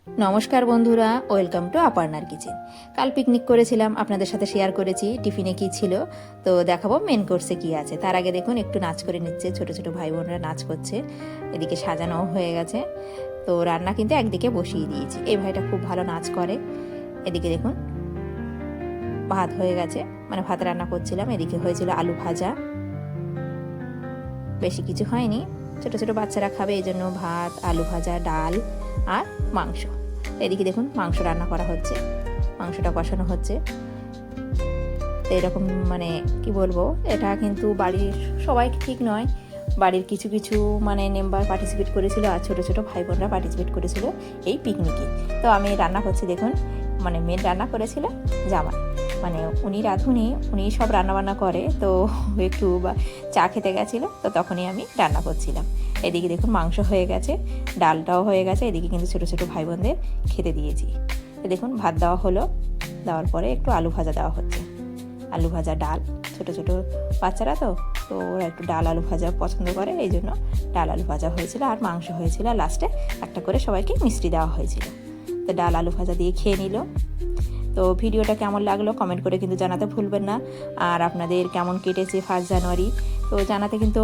নমস্কার বন্ধুরা, welcome to আপার্নার kitchen. কাল পিকনিক করেছিলাম, আপনাদের সাথে শেয়ার করেছি টিফিনে কি ছিল। তো দেখাবো মেন কোর্সে কি আছে। তার আগে দেখুন একটু নাচ করে নিচ্ছে, ছোট ছোট ভাই বোনরা নাচ করছে। এদিকে সাজানো হয়ে গেছে। তো রান্না কিন্তু একদিকে বসিয়ে দিয়েছি। এই ভাইটা খুব ভালো নাচ করে। এদিকে দেখুন ভাত হয়ে গেছে, মানে ভাত রান্না করছিলাম। এদিকে হয়েছিল আলু ভাজা, বেশি কিছু হয়নি, ছোট ছোট বাচ্চারা খাবে এই জন্য ভাত, আলু ভাজা, ডাল আর মাংস। এদিকে দেখুন মাংস রান্না করা হচ্ছে, মাংসটা কষানো হচ্ছে। তো এরকম মানে কি বলবো, এটা কিন্তু বাড়ির সবাই ঠিক নয়, বাড়ির কিছু কিছু মানে মেম্বার পার্টিসিপেট করেছিল আর ছোটো ছোটো ভাই বোনরা পার্টিসিপেট করেছিল এই পিকনিকে। তো আমি রান্না করছি দেখুন, মানে মেন রান্না করেছিল জামাই, মানে উনি রাঁধুনি, উনি সব রান্নাবান্না করে। তো একটু চা খেতে গেছিলো, তো তখনই আমি রান্না করছিলাম। এদিকে দেখুন মাংস হয়ে গেছে, ডালটাও হয়ে গেছে। এদিকে কিন্তু ছোটো ছোটো ভাই বোনদের খেতে দিয়েছি। দেখুন ভাত দেওয়া হলো, দেওয়ার পরে একটু আলু ভাজা দেওয়া হচ্ছে, আলু ভাজা ডাল। ছোটো ছোটো বাচ্চারা তো তো ওরা একটু ডাল আলু ভাজা পছন্দ করে, এই জন্য ডাল আলু ভাজা হয়েছিল আর মাংস হয়েছিল। আর লাস্টে একটা করে সবাইকে মিষ্টি দেওয়া হয়েছিল। তো ডাল আলু ভাজা দিয়ে খেয়ে নিল। তো ভিডিওটা কেমন লাগলো কমেন্ট করে কিন্তু জানাতে ভুলবেন না। আর আপনাদের কেমন কেটেছে 1 জানুয়ারি, তো জানাতে কিন্তু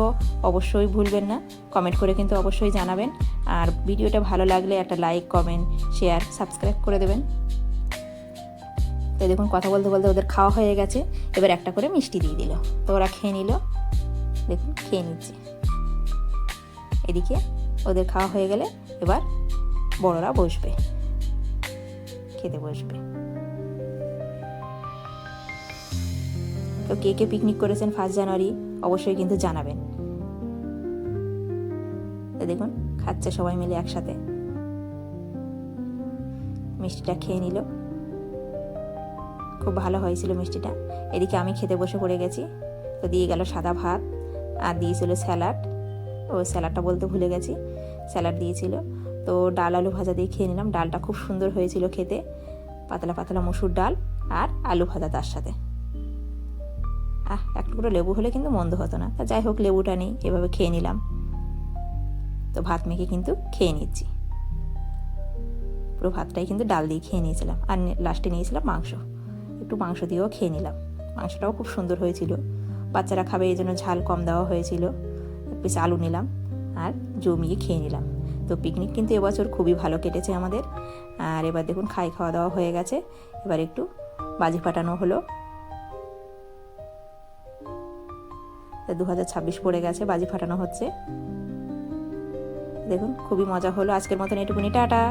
অবশ্যই ভুলবেন না, কমেন্ট করে কিন্তু অবশ্যই জানাবেন। আর ভিডিওটা ভালো লাগলে একটা লাইক, কমেন্ট, শেয়ার, সাবস্ক্রাইব করে দেবেন। তো দেখুন কথা বলতে বলতে ওদের খাওয়া হয়ে গেছে, এবার একটা করে মিষ্টি দিয়ে দিল। তো ওরা খেয়ে নিল, দেখুন খেয়ে নিচ্ছে। এদিকে ওদের খাওয়া হয়ে গেলে এবার বড়রা বসবে, খেতে বসবে। তো কে কে পিকনিক করেছেন 1 জানুয়ারি অবশ্যই কিন্তু জানাবেন। তো দেখুন খাচ্ছে সবাই মিলে একসাথে, মিষ্টিটা খেয়ে নিল, খুব ভালো হয়েছিল মিষ্টিটা। এদিকে আমি খেতে বসে পড়ে গেছি। তো দিয়ে গেল সাদা ভাত আর দিয়েছিল স্যালাড, ও স্যালাডটা বলতে ভুলে গেছি, স্যালাড দিয়েছিল। তো ডাল আলু ভাজা দিয়ে খেয়ে নিলাম, ডালটা খুব সুন্দর হয়েছিল খেতে, পাতলা পাতলা মসুর ডাল আর আলু ভাজা তার সাথে। একটু করে লেবু হলে কিন্তু মন্দ হতো না, তা যাই হোক লেবুটা নেই, এভাবে খেয়ে নিলাম। তো ভাত মেখে কিন্তু খেয়ে নিচ্ছি, পুরো ভাতটাই কিন্তু ডাল দিয়ে খেয়ে নিয়েছিলাম। আর লাস্টে নিয়েছিলাম মাংস, একটু মাংস দিয়েও খেয়ে নিলাম। মাংসটাও খুব সুন্দর হয়েছিল, বাচ্চারা খাবে এই জন্য ঝাল কম দেওয়া হয়েছিল। এক পিস আলু নিলাম আর জমিয়ে খেয়ে নিলাম। তো পিকনিক কিন্তু এবছর খুবই ভালো কেটেছে আমাদের। আর এবার দেখুন খাওয়া দাওয়া হয়ে গেছে, এবার একটু বাজি ফাটানো হলো। 2026 পড়ে গেছে, বাজি ফাটানো হচ্ছে। দেখুন খুবই মজা হলো। আজকের মতন এটুকুনি, টাটা।